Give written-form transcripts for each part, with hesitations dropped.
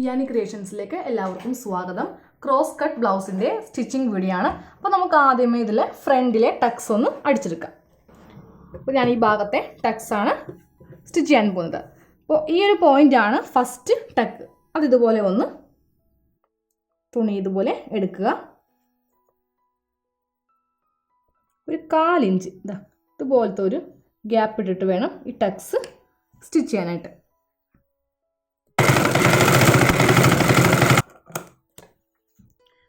യാനി ക്രിയേഷൻസിലേക്ക് എല്ലാവർക്കും സ്വാഗതം. Cross cut ബ്ലൗസിൻ്റെ സ്റ്റിച്ചിങ് വീഡിയോ ആണ്. അപ്പോൾ നമുക്ക് ആദ്യമേ ഇതിൽ ഫ്രണ്ടിലെ ടക്സ് ഒന്ന് അടിച്ചെടുക്കാം. അപ്പോൾ ഞാൻ ഈ ഭാഗത്തെ ടക്സ് ആണ് സ്റ്റിച്ച് ചെയ്യാൻ പോകുന്നത്. അപ്പോൾ ഈ ഒരു പോയിൻ്റാണ് ഫസ്റ്റ് ടക്ക്. അത് ഇതുപോലെ ഒന്ന് തുണി ഇതുപോലെ എടുക്കുക. ഒരു 1/4 ഇഞ്ച് ഇതുപോലത്തെ ഒരു ഗ്യാപ്പ് ഇട്ടിട്ട് വേണം ഈ ടക്സ് സ്റ്റിച്ച് ചെയ്യാനായിട്ട്.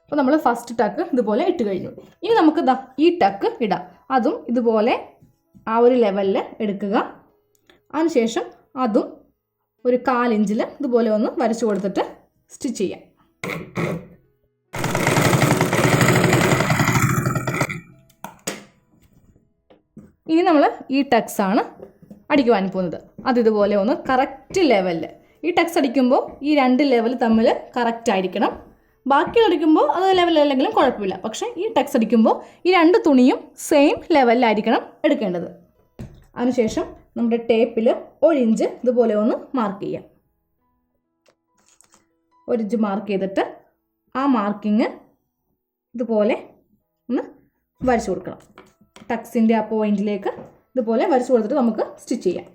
അപ്പോൾ നമ്മൾ ഫസ്റ്റ് ടക്ക് ഇതുപോലെ ഇട്ട് കഴിഞ്ഞു. ഇനി നമുക്ക് ഈ ടക്ക് ഇടാം. അതും ഇതുപോലെ ആ ഒരു ലെവലിൽ എടുക്കുക. അതിനുശേഷം അതും ഒരു 1/4 ഇഞ്ചിൽ ഇതുപോലെ ഒന്ന് വരച്ചു കൊടുത്തിട്ട് സ്റ്റിച്ച് ചെയ്യാം. ഇനി നമ്മൾ ഈ ടക്സ് ആണ് അടിക്കുവാൻ പോകുന്നത്. അതിതുപോലെ ഒന്ന് കറക്റ്റ് ലെവലിൽ ഈ ടക്സ് അടിക്കുമ്പോൾ ഈ 2 ലെവൽ തമ്മിൽ കറക്റ്റ് ആയിരിക്കണം. ബാക്കി അടിക്കുമ്പോൾ അത് ലെവലല്ലെങ്കിലും കുഴപ്പമില്ല. പക്ഷേ ഈ ടക്സ് അടിക്കുമ്പോൾ ഈ 2 തുണിയും സെയിം ലെവലിലായിരിക്കണം എടുക്കേണ്ടത്. അതിനുശേഷം നമ്മുടെ ടേപ്പിൽ 1 ഇഞ്ച് ഇതുപോലെ ഒന്ന് മാർക്ക് ചെയ്യാം. 1 ഇഞ്ച് മാർക്ക് ചെയ്തിട്ട് ആ മാർക്കിങ് ഇതുപോലെ ഒന്ന് വരച്ചു കൊടുക്കണം. ടക്സിൻ്റെ ആ പോയിന്റിലേക്ക് ഇതുപോലെ വരച്ചു കൊടുത്തിട്ട് നമുക്ക് സ്റ്റിച്ച് ചെയ്യാം.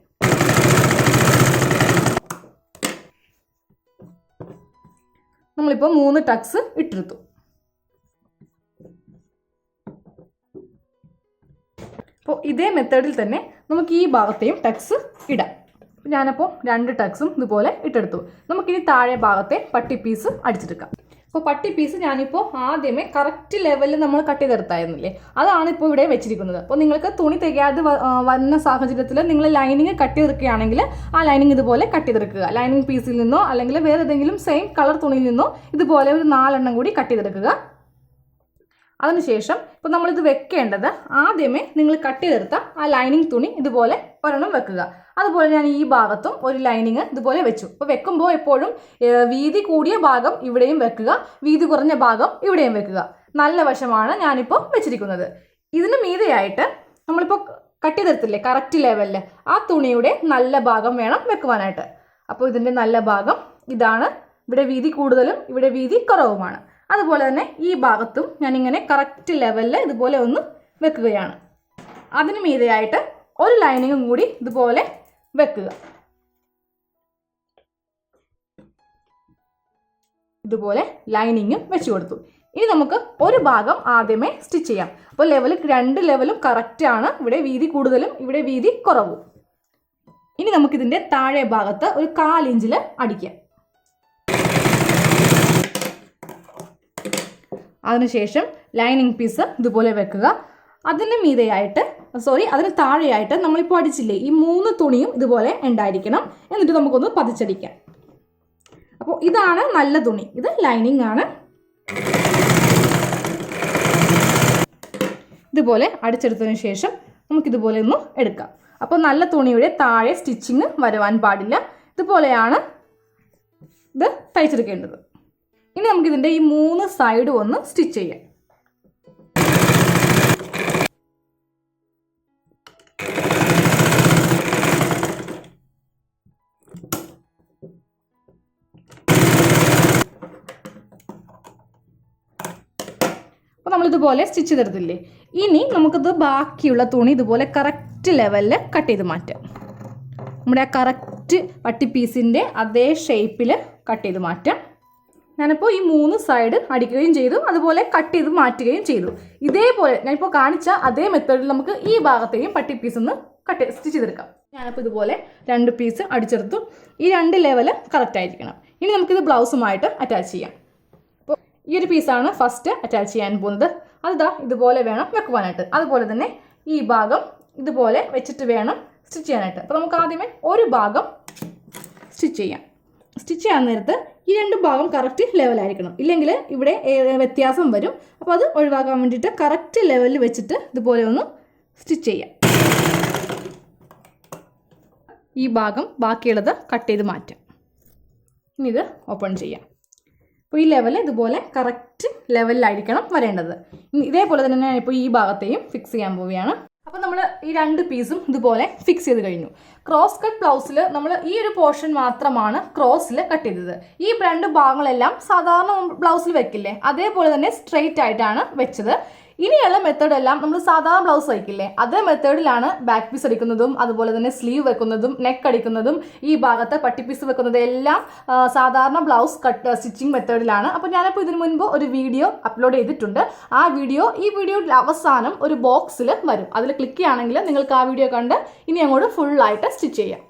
നമ്മളിപ്പോൾ 3 ടക്സ് ഇട്ടെടുത്തു. അപ്പോൾ ഇതേ മെത്തേഡിൽ തന്നെ നമുക്ക് ഈ ഭാഗത്തെയും ടക്സ് ഇടാം. ഞാനപ്പോൾ 2 ടക്സും ഇതുപോലെ ഇട്ടെടുത്തു. നമുക്കിനി താഴെ ഭാഗത്തെ പട്ടി പീസ് അടിച്ചെടുക്കാം. അപ്പോൾ പട്ടി പീസ് ഞാനിപ്പോൾ ആദ്യമേ കറക്റ്റ് ലെവലിൽ നമ്മൾ കട്ട് ചെയ്തെടുത്തായിരുന്നില്ലേ, അതാണ് ഇപ്പോൾ ഇവിടെ വെച്ചിരിക്കുന്നത്. അപ്പോൾ നിങ്ങൾക്ക് തുണി തികയാതെ വരുന്ന സാഹചര്യത്തിൽ നിങ്ങൾ ലൈനിങ് കട്ട് ചെയ്തെടുക്കുകയാണെങ്കിൽ ആ ലൈനിങ് ഇതുപോലെ കട്ട് ചെയ്തെടുക്കുക. ലൈനിങ് പീസിൽ നിന്നോ അല്ലെങ്കിൽ വേറെ ഏതെങ്കിലും സെയിം കളർ തുണിയിൽ നിന്നോ ഇതുപോലെ ഒരു 4 എണ്ണം കൂടി കട്ട് ചെയ്തെടുക്കുക. അതിനുശേഷം ഇപ്പോൾ നമ്മളിത് വെക്കേണ്ടത് ആദ്യമേ നിങ്ങൾ കട്ട് ചെയ്തെടുത്ത ആ ലൈനിങ് തുണി ഇതുപോലെ ഒരെണ്ണം വെക്കുക. അതുപോലെ ഞാൻ ഈ ഭാഗത്തും ഒരു ലൈനിങ് ഇതുപോലെ വെച്ചു. അപ്പോൾ വെക്കുമ്പോൾ എപ്പോഴും വീതി കൂടിയ ഭാഗം ഇവിടെയും വെക്കുക, വീതി കുറഞ്ഞ ഭാഗം ഇവിടെയും വെക്കുക. നല്ല വശമാണ് ഞാനിപ്പോൾ വെച്ചിരിക്കുന്നത്. ഇതിന് മീതെയായിട്ട് നമ്മളിപ്പോൾ കട്ട് ചെയ്തെടുത്തില്ലേ കറക്റ്റ് ലെവലിൽ, ആ തുണിയുടെ നല്ല ഭാഗം വേണം വെക്കുവാനായിട്ട്. അപ്പോൾ ഇതിൻ്റെ നല്ല ഭാഗം ഇതാണ്. ഇവിടെ വീതി കൂടുതലും ഇവിടെ വീതി കുറവുമാണ്. അതുപോലെ തന്നെ ഈ ഭാഗത്തും ഞാനിങ്ങനെ കറക്റ്റ് ലെവലിൽ ഇതുപോലെ ഒന്ന് വെക്കുകയാണ്. അതിന് മീതെയായിട്ട് ഒരു ലൈനിങ്ങും കൂടി ഇതുപോലെ വെക്കുക. ഇതുപോലെ ലൈനിങ്ങും വെച്ച് കൊടുത്തു. ഇനി നമുക്ക് ഒരു ഭാഗം ആദ്യമേ സ്റ്റിച്ച് ചെയ്യാം. അപ്പോൾ 2 ലെവലും കറക്റ്റ് ആണ്. ഇവിടെ വീതി കൂടുതലും ഇവിടെ വീതി കുറവും. ഇനി നമുക്കിതിൻ്റെ താഴെ ഭാഗത്ത് ഒരു 1/4 ഇഞ്ചിൽ അടിക്കാം. അതിനുശേഷം ലൈനിങ് പീസ് ഇതുപോലെ വെക്കുക. അതിന് താഴെയായിട്ട് നമ്മളിപ്പോൾ അടിച്ചില്ലേ ഈ 3 തുണിയും ഇതുപോലെ ഉണ്ടായിരിക്കണം. എന്നിട്ട് നമുക്കൊന്ന് പതിച്ചടിക്കാം. അപ്പോൾ ഇതാണ് നല്ല തുണി, ഇത് ലൈനിങ് ആണ്. ഇതുപോലെ അടിച്ചെടുത്തതിന് ശേഷം നമുക്കിതുപോലെ ഒന്ന് എടുക്കാം. അപ്പോൾ നല്ല തുണിയുടെ താഴെ സ്റ്റിച്ചിങ് വരുവാൻ പാടില്ല. ഇതുപോലെയാണ് ഇത് തയ്ച്ചെടുക്കേണ്ടത്. ഇനി നമുക്കിതിൻ്റെ ഈ 3 സൈഡും ഒന്ന് സ്റ്റിച്ച് ചെയ്യാം. അപ്പോൾ നമ്മളിതുപോലെ സ്റ്റിച്ച് ചെയ്തെടുത്തില്ലേ, ഇനി നമുക്കിത് ബാക്കിയുള്ള തുണി ഇതുപോലെ കറക്റ്റ് ലെവലിൽ കട്ട് ചെയ്ത് മാറ്റാം. നമ്മുടെ ആ കറക്റ്റ് പട്ടി പീസിൻ്റെ അതേ ഷേപ്പിൽ കട്ട് ചെയ്ത് മാറ്റാം. ഞാനിപ്പോൾ ഈ 3 സൈഡ് അടിക്കുകയും ചെയ്തു, അതുപോലെ കട്ട് ചെയ്ത് മാറ്റുകയും ചെയ്തു. ഇതേപോലെ ഞാനിപ്പോൾ കാണിച്ച അതേ മെത്തേഡിൽ നമുക്ക് ഈ ഭാഗത്തെയും പട്ടി പീസ് ഒന്ന് സ്റ്റിച്ച് ചെയ്തെടുക്കാം. ഞാനിപ്പോൾ ഇതുപോലെ 2 പീസ് അടിച്ചെടുത്തു. ഈ 2 ലെവൽ കറക്റ്റ് ആയിരിക്കണം. ഇനി നമുക്കിത് ബ്ലൗസുമായിട്ട് അറ്റാച്ച് ചെയ്യാം. അപ്പോൾ ഈ ഒരു പീസാണ് ഫസ്റ്റ് അറ്റാച്ച് ചെയ്യാൻ പോകുന്നത്. അത് ഇതുപോലെ വേണം വെക്കുവാനായിട്ട്. അതുപോലെ തന്നെ ഈ ഭാഗം ഇതുപോലെ വെച്ചിട്ട് വേണം സ്റ്റിച്ച് ചെയ്യാനായിട്ട്. അപ്പോൾ നമുക്ക് ആദ്യമേ ഒരു ഭാഗം സ്റ്റിച്ച് ചെയ്യാം. സ്റ്റിച്ച് ചെയ്യാൻ നേരത്ത് ഈ 2 ഭാഗം കറക്റ്റ് ലെവലായിരിക്കണം, ഇല്ലെങ്കിൽ ഇവിടെ വ്യത്യാസം വരും. അപ്പോൾ അത് ഒഴിവാക്കാൻ വേണ്ടിയിട്ട് കറക്റ്റ് ലെവലിൽ വെച്ചിട്ട് ഇതുപോലെ ഒന്ന് സ്റ്റിച്ച് ചെയ്യാം. ഈ ഭാഗം ബാക്കിയുള്ളത് കട്ട് ചെയ്ത് മാറ്റാം. ഇനി ഇത് ഓപ്പൺ ചെയ്യാം. അപ്പോൾ ഈ ലെവൽ ഇതുപോലെ കറക്റ്റ് ലെവലിലായിരിക്കണം വരേണ്ടത്. ഇതേപോലെ തന്നെ ഞാനിപ്പോൾ ഈ ഭാഗത്തെയും ഫിക്സ് ചെയ്യാൻ പോവുകയാണ്. അപ്പോൾ നമ്മൾ ഈ 2 പീസും ഇതുപോലെ ഫിക്സ് ചെയ്ത് കഴിഞ്ഞു. ക്രോസ് കട്ട് ബ്ലൗസിൽ നമ്മൾ ഈ ഒരു പോർഷൻ മാത്രമാണ് ക്രോസിൽ കട്ട് ചെയ്തത്. ഈ 2 ഭാഗങ്ങളെല്ലാം സാധാരണ ബ്ലൗസിൽ വെക്കില്ലേ, അതേപോലെ തന്നെ സ്ട്രെയിറ്റ് ആയിട്ടാണ് വെച്ചത്. ഇനിയുള്ള മെത്തേഡ് എല്ലാം നമ്മൾ സാധാരണ ബ്ലൗസ് വയ്ക്കില്ലേ, അതേ മെത്തേഡിലാണ് ബാക്ക് പീസ് അടിക്കുന്നതും അതുപോലെ തന്നെ സ്ലീവ് വെക്കുന്നതും നെക്ക് അടിക്കുന്നതും ഈ ഭാഗത്ത് പട്ടി പീസ് വെക്കുന്നതും എല്ലാം സാധാരണ ബ്ലൗസ് കട്ട് സ്റ്റിച്ചിങ് മെത്തേഡിലാണ്. അപ്പോൾ ഞാനിപ്പോൾ ഇതിനു മുൻപ് ഒരു വീഡിയോ അപ്ലോഡ് ചെയ്തിട്ടുണ്ട്. ഈ വീഡിയോയുടെ അവസാനം ഒരു ബോക്സിൽ വരും. അതിൽ ക്ലിക്ക് ചെയ്യുകയാണെങ്കിൽ നിങ്ങൾക്ക് ആ വീഡിയോ കണ്ട് ഇനി അങ്ങോട്ട് ഫുള്ളായിട്ട് സ്റ്റിച്ച് ചെയ്യാം.